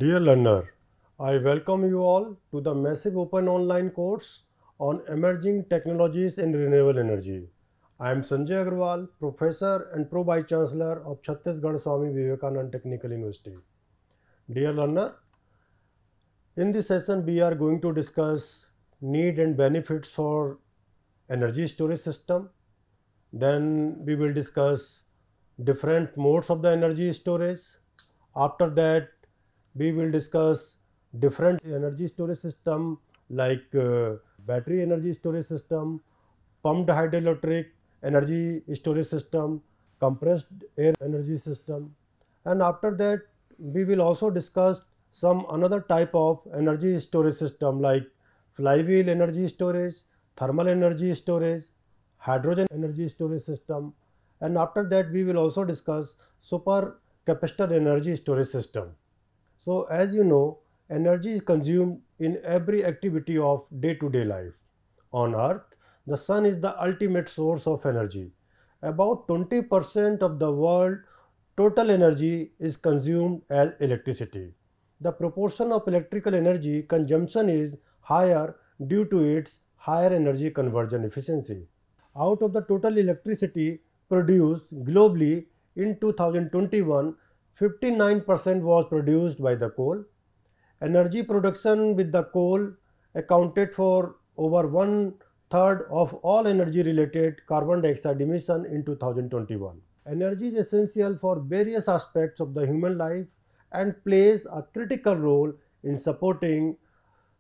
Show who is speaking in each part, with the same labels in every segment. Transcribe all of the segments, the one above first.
Speaker 1: Dear learner, I welcome you all to the massive open online course on emerging technologies in renewable energy. I am Sanjay Agarwal, Professor and Pro Vice Chancellor of Chhattisgarh Swami Vivekanand Technical University. Dear learner, in this session we are going to discuss need and benefits for energy storage system. Then we will discuss different modes of the energy storage. After that, we will discuss different energy storage system like battery energy storage system, pumped hydroelectric energy storage system, compressed air energy system, and after that we will also discuss some another type of energy storage system like flywheel energy storage, thermal energy storage, hydrogen energy storage system, and after that we will also discuss super capacitor energy storage system. So as you know, energy is consumed in every activity of day-to-day life. On Earth, the sun is the ultimate source of energy. About 20% of the world total energy is consumed as electricity. The proportion of electrical energy consumption is higher due to its higher energy conversion efficiency. Out of the total electricity produced globally in 2021, 59% was produced by the coal. Energy production with the coal accounted for over one third of all energy related carbon dioxide emission in 2021. Energy is essential for various aspects of the human life and plays a critical role in supporting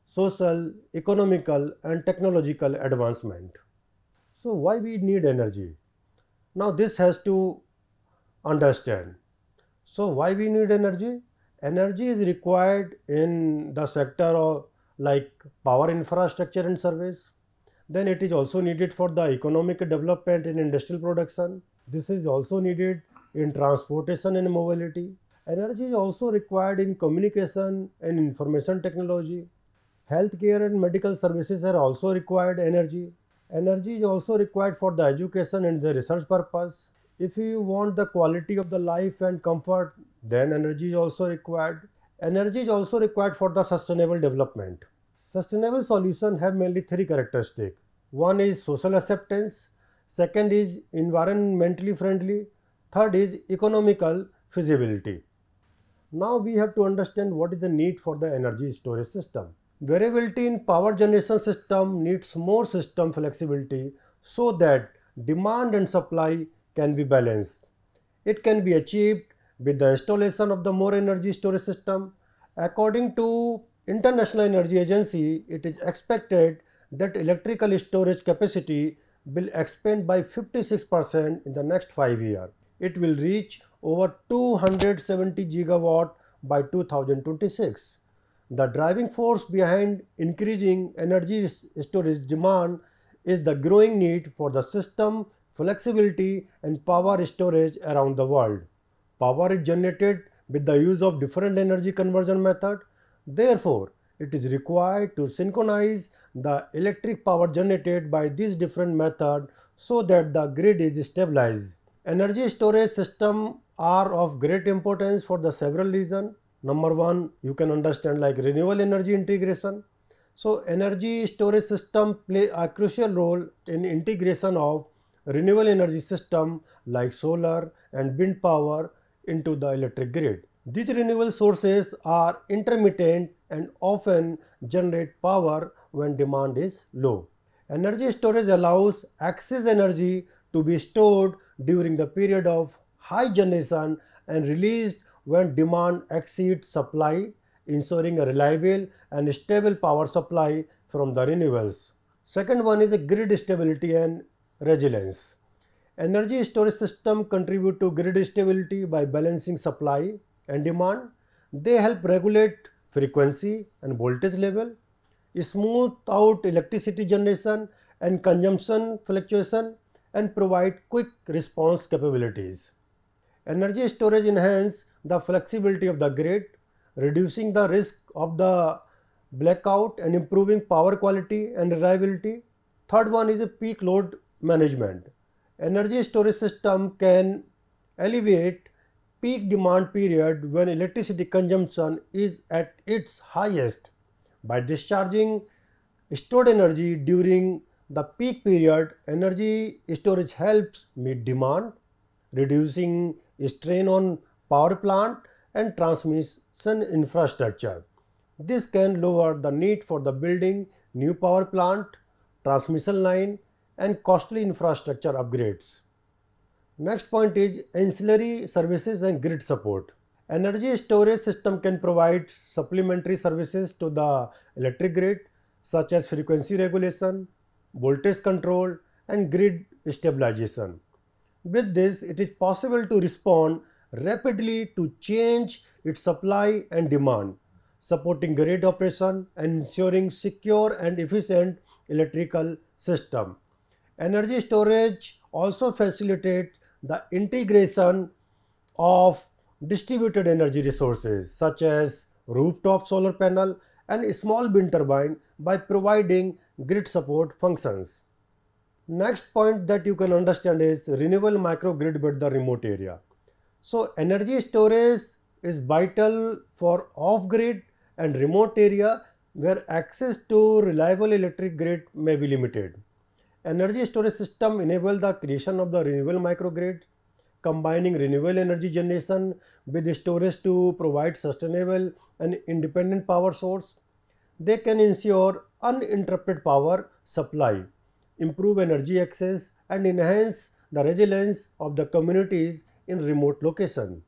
Speaker 1: social, economical and technological advancement. So why we need energy? Now this has to understand. So why we need energy? Energy is required in the sector of like power infrastructure and service. Then it is also needed for the economic development and industrial production. This is also needed in transportation and mobility. Energy is also required in communication and information technology. Healthcare and medical services are also required energy. Energy is also required for the education and the research purpose. If you want the quality of the life and comfort, then energy is also required. Energy is also required for the sustainable development. Sustainable solutions have mainly three characteristics. One is social acceptance, second is environmentally friendly, third is economical feasibility. Now we have to understand what is the need for the energy storage system. Variability in power generation system needs more system flexibility so that demand and supply can be balanced. It can be achieved with the installation of the more energy storage system. According to International Energy Agency, it is expected that electrical storage capacity will expand by 56% in the next 5 years. It will reach over 270 gigawatt by 2026. The driving force behind increasing energy storage demand is the growing need for the system flexibility and power storage around the world. Power is generated with the use of different energy conversion method. Therefore, it is required to synchronize the electric power generated by these different methods so that the grid is stabilized. Energy storage systems are of great importance for the several reasons. Number one, you can understand like renewable energy integration. So energy storage system play a crucial role in integration of renewable energy system like solar and wind power into the electric grid. These renewable sources are intermittent and often generate power when demand is low. Energy storage allows excess energy to be stored during the period of high generation and released when demand exceeds supply, ensuring a reliable and stable power supply from the renewables. Second one is a grid stability and resilience. Energy storage system contribute to grid stability by balancing supply and demand. They help regulate frequency and voltage level, smooth out electricity generation and consumption fluctuation, and provide quick response capabilities. Energy storage enhances the flexibility of the grid, reducing the risk of the blackout and improving power quality and reliability. Third one is a peak load management. Energy storage system can alleviate peak demand period when electricity consumption is at its highest. By discharging stored energy during the peak period, energy storage helps meet demand, reducing strain on power plant and transmission infrastructure. This can lower the need for the building new power plant, transmission line and costly infrastructure upgrades. Next point is ancillary services and grid support. Energy storage system can provide supplementary services to the electric grid such as frequency regulation, voltage control and grid stabilization. With this, it is possible to respond rapidly to change its supply and demand, supporting grid operation and ensuring secure and efficient electrical system. Energy storage also facilitates the integration of distributed energy resources such as rooftop solar panel and small wind turbine by providing grid support functions. Next point that you can understand is renewable microgrid with the remote area. So energy storage is vital for off-grid and remote area where access to reliable electric grid may be limited. Energy storage system enable the creation of the renewable microgrid, combining renewable energy generation with storage to provide sustainable and independent power source. They can ensure uninterrupted power supply, improve energy access and enhance the resilience of the communities in remote location.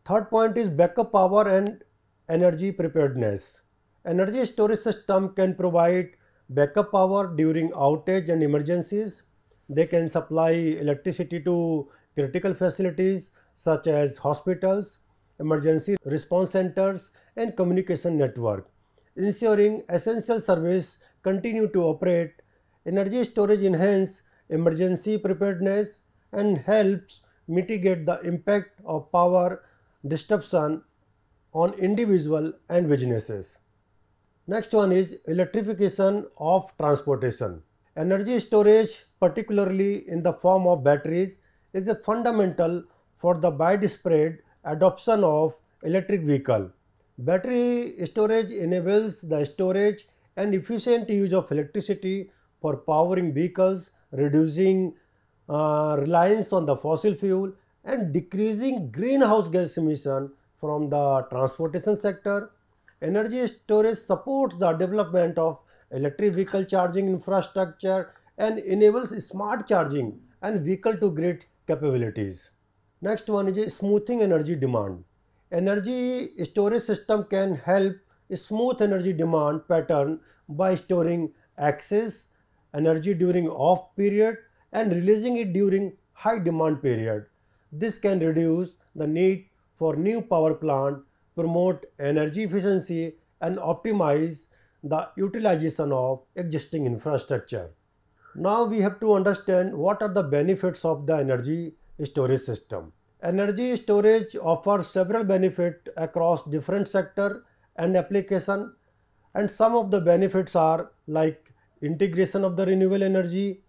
Speaker 1: Third point is backup power and energy preparedness. Energy storage system can provide backup power during outage and emergencies. They can supply electricity to critical facilities such as hospitals, emergency response centers and communication network, ensuring essential service continue to operate. Energy storage enhances emergency preparedness and helps mitigate the impact of power disruption on individual and businesses. Next one is electrification of transportation. Energy storage, particularly in the form of batteries, is a fundamental for the widespread adoption of electric vehicle. Battery storage enables the storage and efficient use of electricity for powering vehicles, reducing reliance on the fossil fuel and decreasing greenhouse gas emission from the transportation sector. Energy storage supports the development of electric vehicle charging infrastructure and enables smart charging and vehicle to grid capabilities. Next one is smoothing energy demand. Energy storage system can help smooth energy demand pattern by storing excess energy during off period and releasing it during high demand period. This can reduce the need for new power plant, promote energy efficiency and optimize the utilization of existing infrastructure. Now we have to understand what are the benefits of the energy storage system. Energy storage offers several benefits across different sector and application, and some of the benefits are like integration of the renewable energy.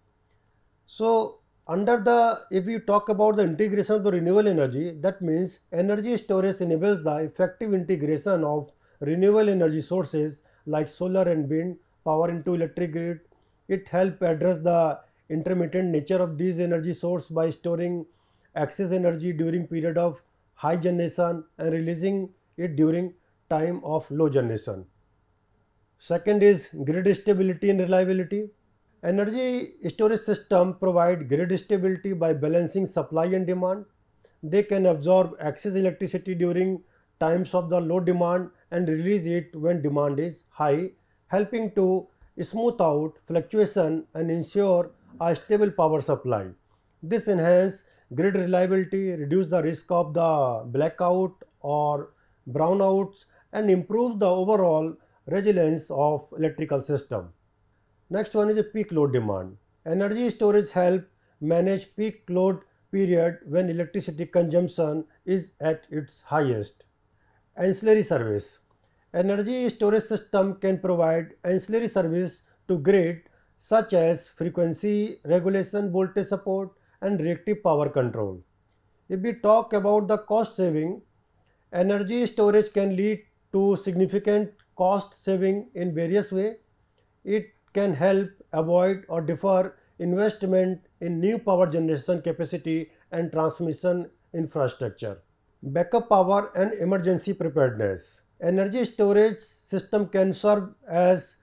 Speaker 1: So if we talk about the integration of the renewable energy, that means energy storage enables the effective integration of renewable energy sources like solar and wind power into electric grid. It helps address the intermittent nature of these energy sources by storing excess energy during period of high generation and releasing it during time of low generation. Second is grid stability and reliability. Energy storage system provide grid stability by balancing supply and demand. They can absorb excess electricity during times of the low demand and release it when demand is high, helping to smooth out fluctuation and ensure a stable power supply. This enhances grid reliability, reduce the risk of the blackout or brownouts and improve the overall resilience of electrical system. Next one is a peak load demand. Energy storage help manage peak load period when electricity consumption is at its highest. Ancillary service. Energy storage system can provide ancillary service to grid such as frequency regulation, voltage support and reactive power control. If we talk about the cost saving, energy storage can lead to significant cost saving in various ways. It can help avoid or defer investment in new power generation capacity and transmission infrastructure. Backup power and emergency preparedness. Energy storage system can serve as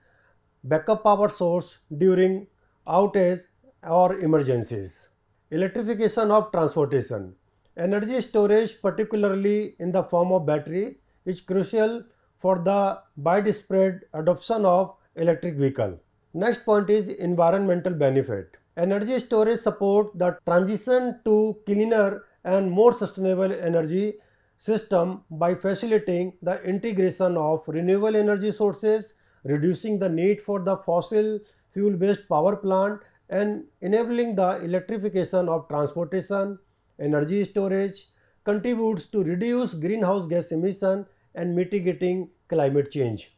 Speaker 1: backup power source during outage or emergencies. Electrification of transportation. Energy storage, particularly in the form of batteries, is crucial for the widespread adoption of electric vehicle. Next point is environmental benefit. Energy storage support the transition to cleaner and more sustainable energy system by facilitating the integration of renewable energy sources, reducing the need for the fossil fuel based power plant, and enabling the electrification of transportation. Energy storage contributes to reduce greenhouse gas emission and mitigating climate change.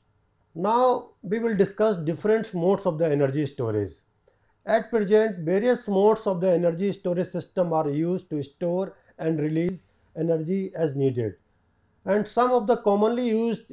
Speaker 1: Now we will discuss different modes of the energy storage. At present, various modes of the energy storage system are used to store and release energy as needed. And some of the commonly used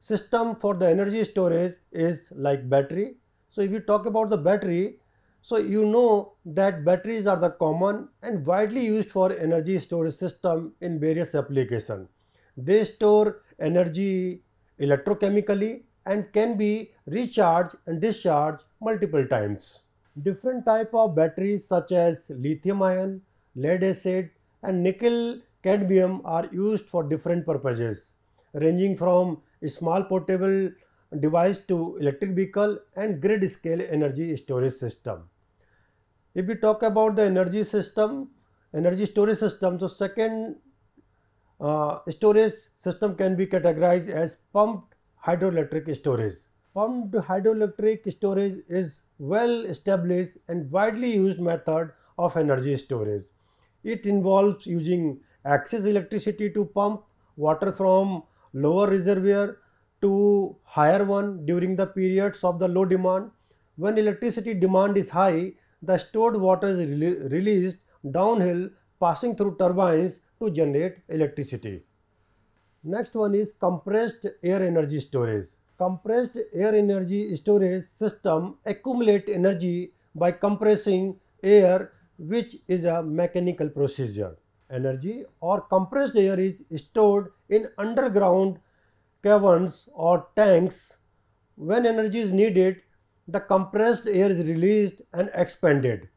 Speaker 1: system for the energy storage is like battery. So if you talk about the battery, so you know that batteries are the common and widely used for energy storage system in various applications. They store energy electrochemically and can be recharged and discharged multiple times. Different type of batteries such as lithium ion, lead acid and nickel cadmium are used for different purposes, ranging from a small portable device to electric vehicle and grid scale energy storage system. If we talk about the energy storage system, so second storage system can be categorized as pumped hydroelectric storage. Pumped hydroelectric storage is well established and widely used method of energy storage. It involves using excess electricity to pump water from lower reservoir to higher one during the periods of the low demand. When electricity demand is high, the stored water is released downhill, passing through turbines to generate electricity. Next one is compressed air energy storage. Compressed air energy storage system accumulate energy by compressing air, which is a mechanical procedure. Energy or compressed air is stored in underground caverns or tanks. When energy is needed, the compressed air is released and expanded.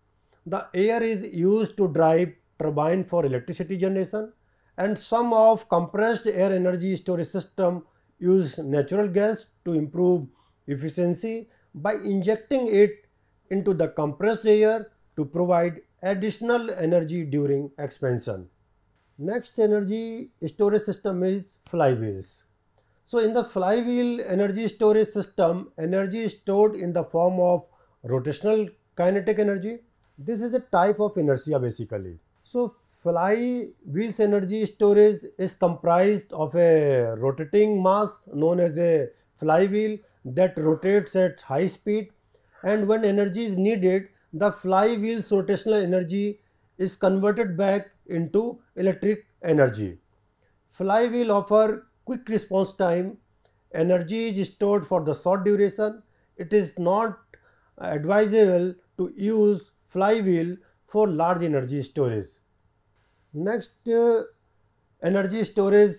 Speaker 1: The air is used to drive turbine for electricity generation, and some of compressed air energy storage system use natural gas to improve efficiency by injecting it into the compressed air to provide additional energy during expansion. Next energy storage system is flywheels. So in the flywheel energy storage system, energy is stored in the form of rotational kinetic energy. This is a type of inertia basically. So flywheel's energy storage is comprised of a rotating mass known as a flywheel that rotates at high speed, and when energy is needed, the flywheel's rotational energy is converted back into electric energy. Flywheel offer quick response time. Energy is stored for the short duration. It is not advisable to use flywheel for large energy storage. Next energy storage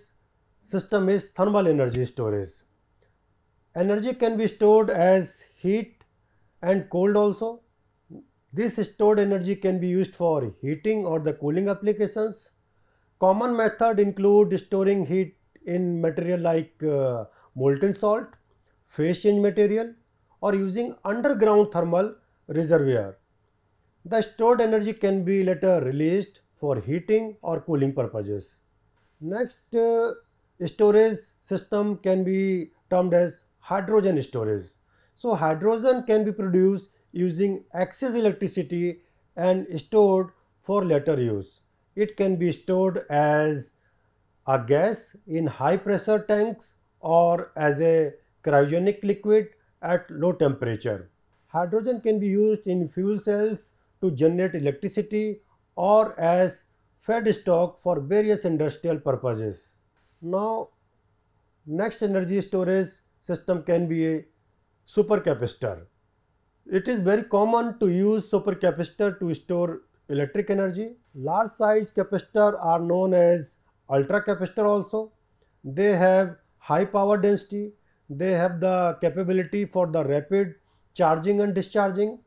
Speaker 1: system is thermal energy storage. Energy can be stored as heat and cold also. This stored energy can be used for heating or the cooling applications. Common method include storing heat in material like molten salt, phase change material, or using underground thermal reservoir. The stored energy can be later released for heating or cooling purposes. Next storage system can be termed as hydrogen storage. So hydrogen can be produced using excess electricity and stored for later use. It can be stored as a gas in high pressure tanks or as a cryogenic liquid at low temperature. Hydrogen can be used in fuel cells to generate electricity or as fed stock for various industrial purposes. Now, next energy storage system can be a supercapacitor. It is very common to use supercapacitor to store electric energy. Large size capacitor are known as ultracapacitor also. They have high power density. They have the capability for the rapid charging and discharging.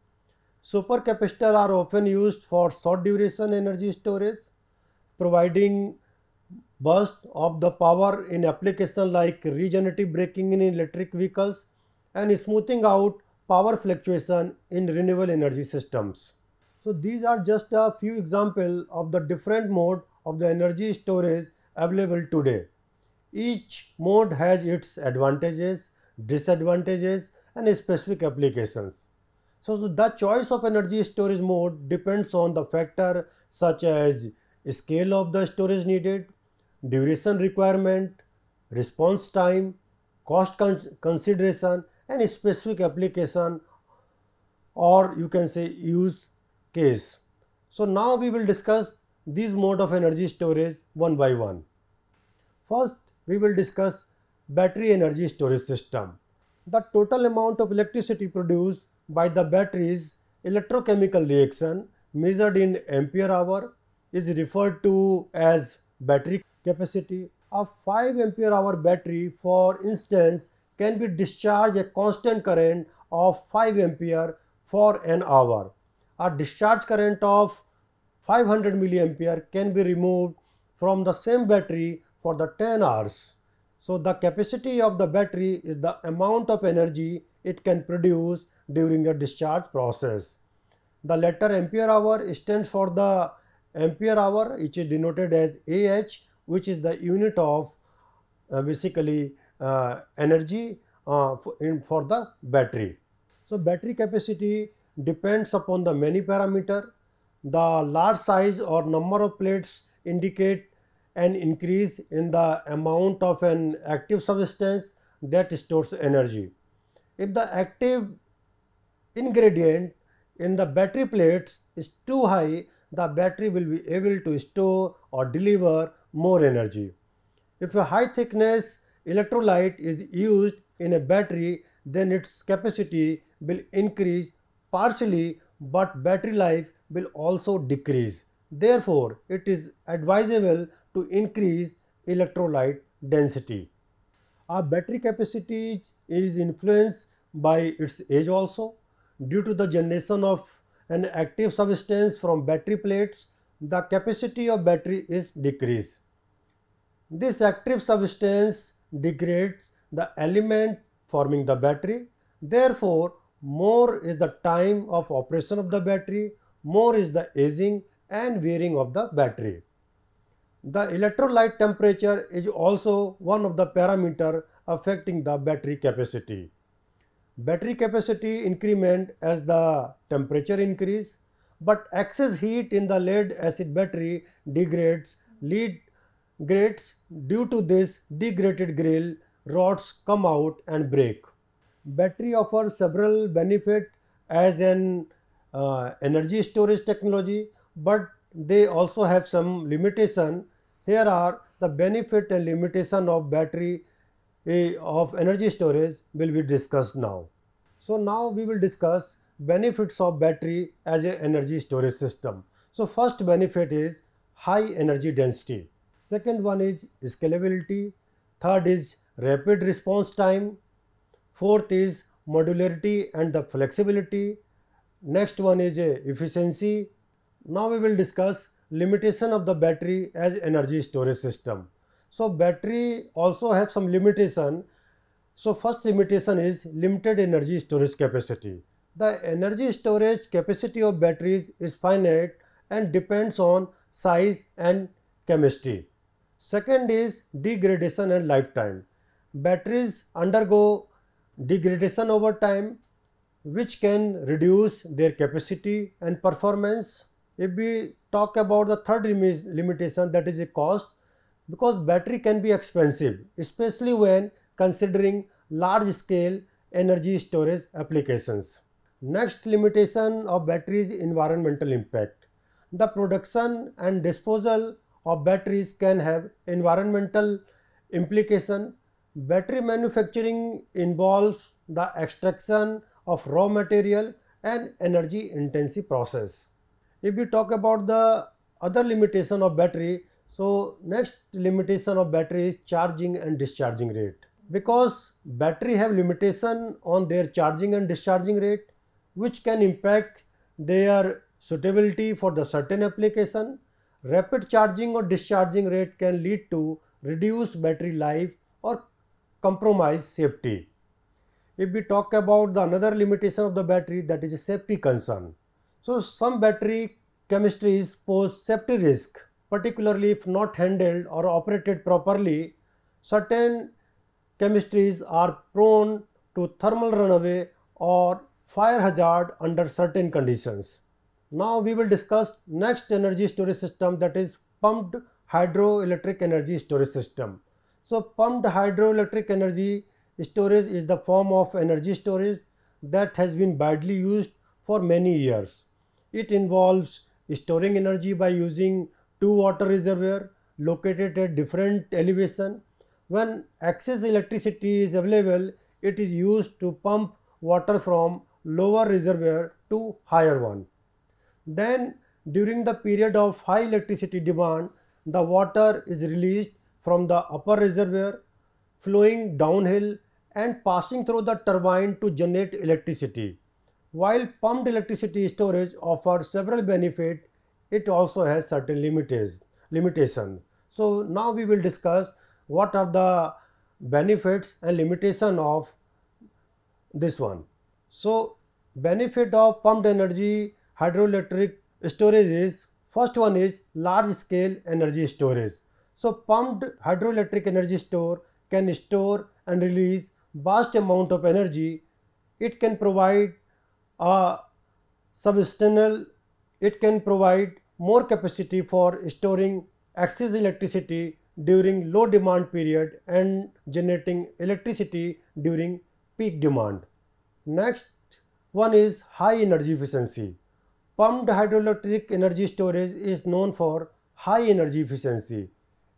Speaker 1: Supercapacitor are often used for short duration energy storage, providing burst of the power in applications like regenerative braking in electric vehicles and smoothing out power fluctuation in renewable energy systems. So these are just a few examples of the different mode of the energy storage available today. Each mode has its advantages, disadvantages and specific applications. So the choice of energy storage mode depends on the factor such as scale of the storage needed, duration requirement, response time, cost consideration and specific application, or you can say use case. So now we will discuss these mode of energy storage one by one. First, we will discuss battery energy storage system. The total amount of electricity produced by the battery's electrochemical reaction measured in ampere hour is referred to as battery capacity. A 5 ampere hour battery, for instance, can be discharged a constant current of 5 ampere for an hour. A discharge current of 500 milliampere can be removed from the same battery for the 10 hours. So the capacity of the battery is the amount of energy it can produce during the discharge process. The letter ampere hour stands for the ampere hour, which is denoted as Ah, which is the unit of energy for the battery. So battery capacity depends upon the many parameter. The large size or number of plates indicate an increase in the amount of an active substance that stores energy. If the active ingredient in the battery plates is too high, the battery will be able to store or deliver more energy. If a high thickness electrolyte is used in a battery, then its capacity will increase partially, but battery life will also decrease. Therefore, it is advisable to increase electrolyte density. Our battery capacity is influenced by its age also. Due to the generation of an active substance from battery plates, the capacity of battery is decreased. This active substance degrades the element forming the battery. Therefore, more is the time of operation of the battery, more is the aging and wearing of the battery. The electrolyte temperature is also one of the parameters affecting the battery capacity. Battery capacity increment as the temperature increase, but excess heat in the lead acid battery degrades lead grades. Due to this, degraded grill rods come out and break. Battery offers several benefits as an energy storage technology, but they also have some limitation. Here are the benefit and limitation of battery of energy storage will be discussed now. So now we will discuss benefits of battery as an energy storage system. So first benefit is high energy density. Second one is scalability. Third is rapid response time. Fourth is modularity and the flexibility. Next one is efficiency. Now we will discuss limitation of the battery as energy storage system. So battery also have some limitation. So first limitation is limited energy storage capacity. The energy storage capacity of batteries is finite and depends on size and chemistry. Second is degradation and lifetime. Batteries undergo degradation over time, which can reduce their capacity and performance. If we talk about the third limitation, that is a cost, because battery can be expensive, especially when considering large scale energy storage applications. Next limitation of battery is environmental impact. the production and disposal of batteries can have environmental implication. Battery manufacturing involves the extraction of raw material and energy intensive process. If we talk about the other limitation of battery, so next limitation of battery is charging and discharging rate. Because battery have limitation on their charging and discharging rate, which can impact their suitability for the certain application. Rapid charging or discharging rate can lead to reduced battery life or compromise safety. If we talk about the another limitation of the battery, that is a safety concern. So some battery chemistries pose safety risk, particularly if not handled or operated properly. Certain chemistries are prone to thermal runaway or fire hazard under certain conditions. Now we will discuss next energy storage system, that is pumped hydroelectric energy storage system. So pumped hydroelectric energy storage is the form of energy storage that has been widely used for many years. It involves storing energy by using two water reservoirs located at different elevation. When excess electricity is available, it is used to pump water from lower reservoir to higher one. Then during the period of high electricity demand, the water is released from the upper reservoir, flowing downhill and passing through the turbine to generate electricity. While pumped electricity storage offers several benefits, it also has certain limitations. So now we will discuss what are the benefits and limitation of this one. So benefit of pumped energy hydroelectric storage is, first one is large scale energy storage. So pumped hydroelectric energy store can store and release vast amount of energy. It can provide a substantial, it can provide more capacity for storing excess electricity during low demand period and generating electricity during peak demand. Next one is high energy efficiency. Pumped hydroelectric energy storage is known for high energy efficiency.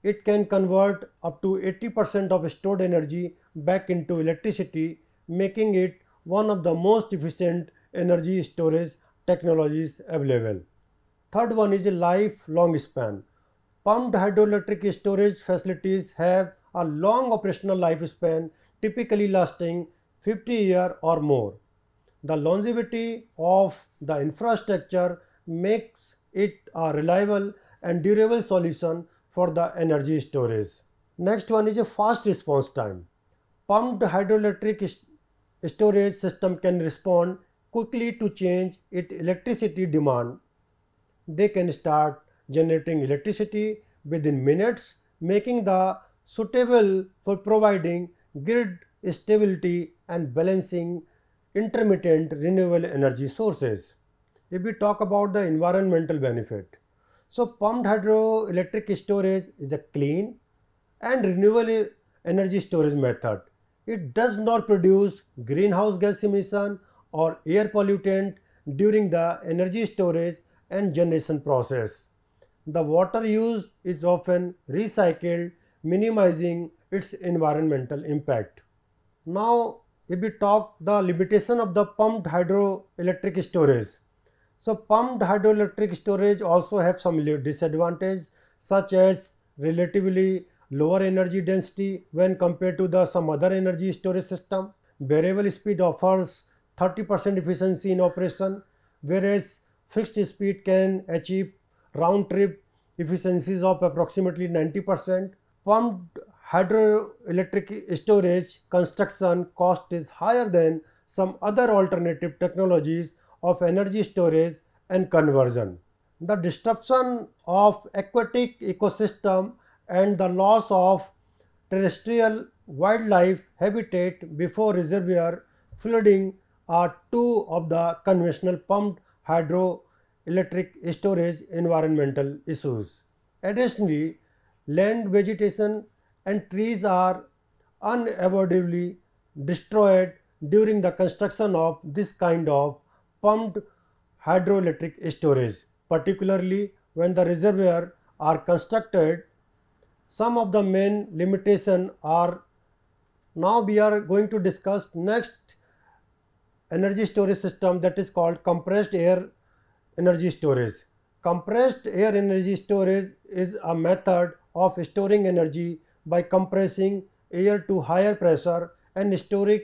Speaker 1: It can convert up to 80% of stored energy back into electricity, making it one of the most efficient energy storage technologies available. Third one is a lifelong span. Pumped hydroelectric storage facilities have a long operational lifespan, typically lasting 50 years or more. The longevity of the infrastructure makes it a reliable and durable solution for the energy storage. Next one is a fast response time. Pumped hydroelectric storage system can respond quickly to change its electricity demand. They can start generating electricity within minutes, making the suitable for providing grid stability and balancing intermittent renewable energy sources. If we talk about the environmental benefit, so pumped hydroelectric storage is a clean and renewable energy storage method. It does not produce greenhouse gas emission or air pollutant during the energy storage and generation process. The water used is often recycled, minimizing its environmental impact. Now, if we talk the limitation of the pumped hydroelectric storage. So pumped hydroelectric storage also have some disadvantages, such as relatively lower energy density when compared to the some other energy storage system. Variable speed offers 30% efficiency in operation, whereas fixed speed can achieve round trip efficiencies of approximately 90%. Pumped hydroelectric storage construction cost is higher than some other alternative technologies of energy storage and conversion. The disruption of aquatic ecosystem and the loss of terrestrial wildlife habitat before reservoir flooding are two of the conventional pumped hydroelectric storage environmental issues. Additionally, land vegetation and trees are unavoidably destroyed during the construction of this kind of pumped hydroelectric storage. particularly when the reservoir are constructed. Some of the main limitations are, now we are going to discuss next energy storage system, that is called compressed air energy storage. Compressed air energy storage is a method of storing energy by compressing air to higher pressure and storing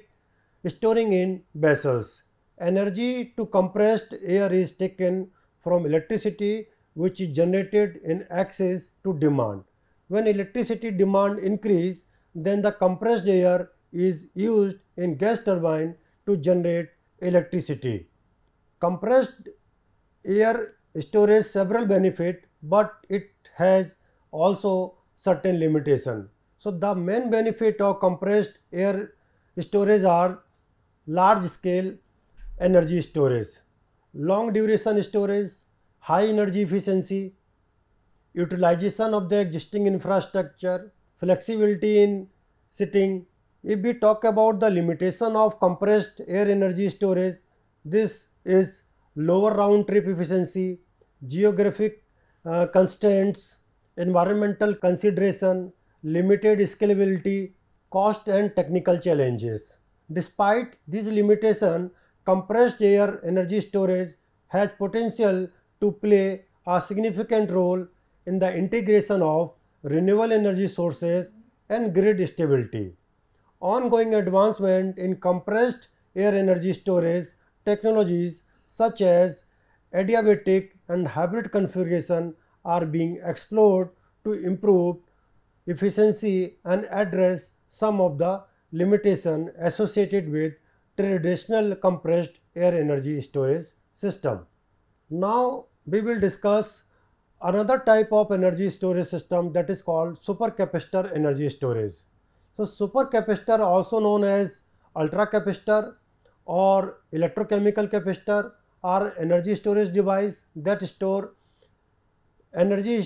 Speaker 1: in vessels. Energy to compressed air is taken from electricity which is generated in excess to demand. When electricity demand increase, then the compressed air is used in gas turbine to generate electricity. Compressed air storage several benefit, but it has also certain limitation. So the main benefit of compressed air storage are large scale energy storage, long duration storage, high energy efficiency, utilization of the existing infrastructure, flexibility in setting. If we talk about the limitation of compressed air energy storage, this is lower round trip efficiency, geographic constraints, environmental consideration, limited scalability, cost and technical challenges. Despite these limitations, compressed air energy storage has potential to play a significant role in the integration of renewable energy sources and grid stability. Ongoing advancement in compressed air energy storage technologies such as adiabatic and hybrid configuration are being explored to improve efficiency and address some of the limitations associated with traditional compressed air energy storage system. Now we will discuss another type of energy storage system, that is called supercapacitor energy storage. So supercapacitor, also known as ultracapacitor or electrochemical capacitor, are energy storage device that store energy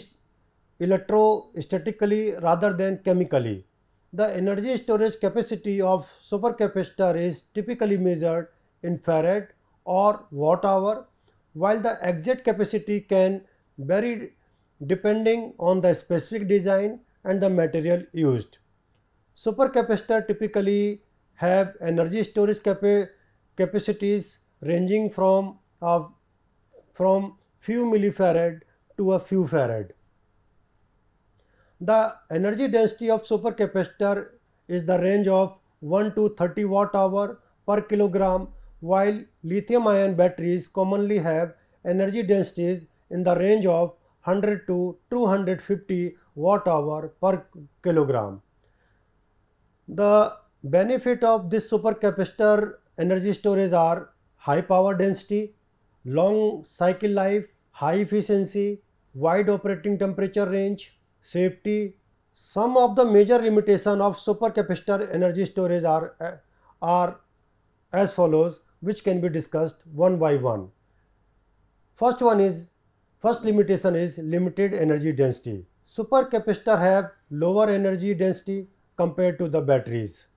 Speaker 1: electrostatically rather than chemically. The energy storage capacity of supercapacitor is typically measured in farad or watt hour, while the exact capacity can vary depending on the specific design and the material used. Supercapacitor typically have energy storage capacities ranging from few millifarad to a few farad. The energy density of supercapacitor is the range of 1 to 30 watt hour per kilogram, while lithium ion batteries commonly have energy densities in the range of 100 to 250 watt hour per kilogram. The benefit of this supercapacitor energy storage are high power density, long cycle life, high efficiency, wide operating temperature range, safety. Some of the major limitations of supercapacitor energy storage are as follows, which can be discussed one by one. First limitation is limited energy density. Supercapacitor have lower energy density compared to the batteries.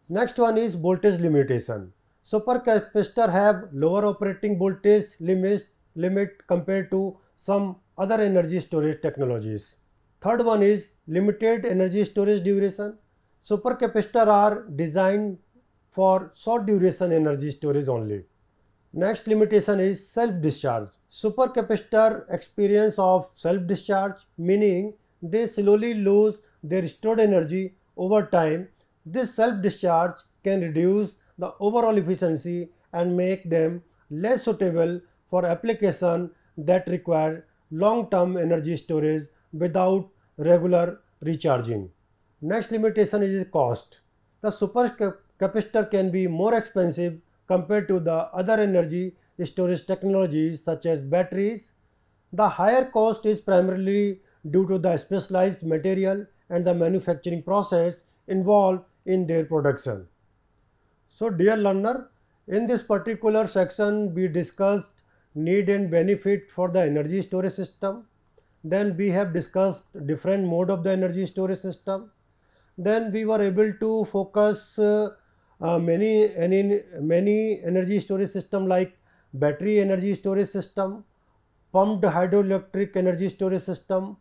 Speaker 1: Next one is voltage limitation. Supercapacitor have lower operating voltage limit compared to some other energy storage technologies. Third one is limited energy storage duration. Supercapacitor are designed for short duration energy storage only. Next limitation is self-discharge. Supercapacitor experience of self-discharge, meaning they slowly lose their stored energy over time. This self-discharge can reduce the overall efficiency and make them less suitable for application that require long-term energy storage without regular recharging. Next limitation is cost. The supercapacitor can be more expensive compared to the other energy storage technologies such as batteries. The higher cost is primarily due to the specialized material and the manufacturing process involved in their production. So dear learner, in this particular section we discussed need and benefit for the energy storage system. Then we have discussed different mode of the energy storage system. Then we were able to focus many energy storage system like battery energy storage system, pumped hydroelectric energy storage system,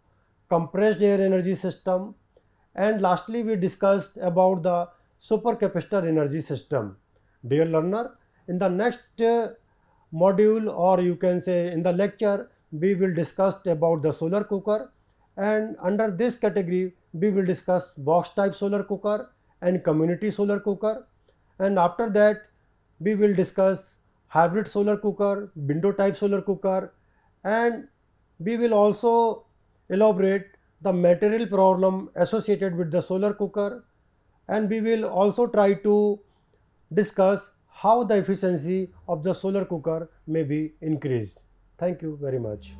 Speaker 1: compressed air energy system, and lastly we discussed about the supercapacitor energy system. Dear learner, in the next module, or you can say in the lecture, we will discuss about the solar cooker, and under this category we will discuss box type solar cooker and community solar cooker, and after that we will discuss hybrid solar cooker, window type solar cooker, and we will also elaborate the material problem associated with the solar cooker, and we will also try to discuss how the efficiency of the solar cooker may be increased. Thank you very much.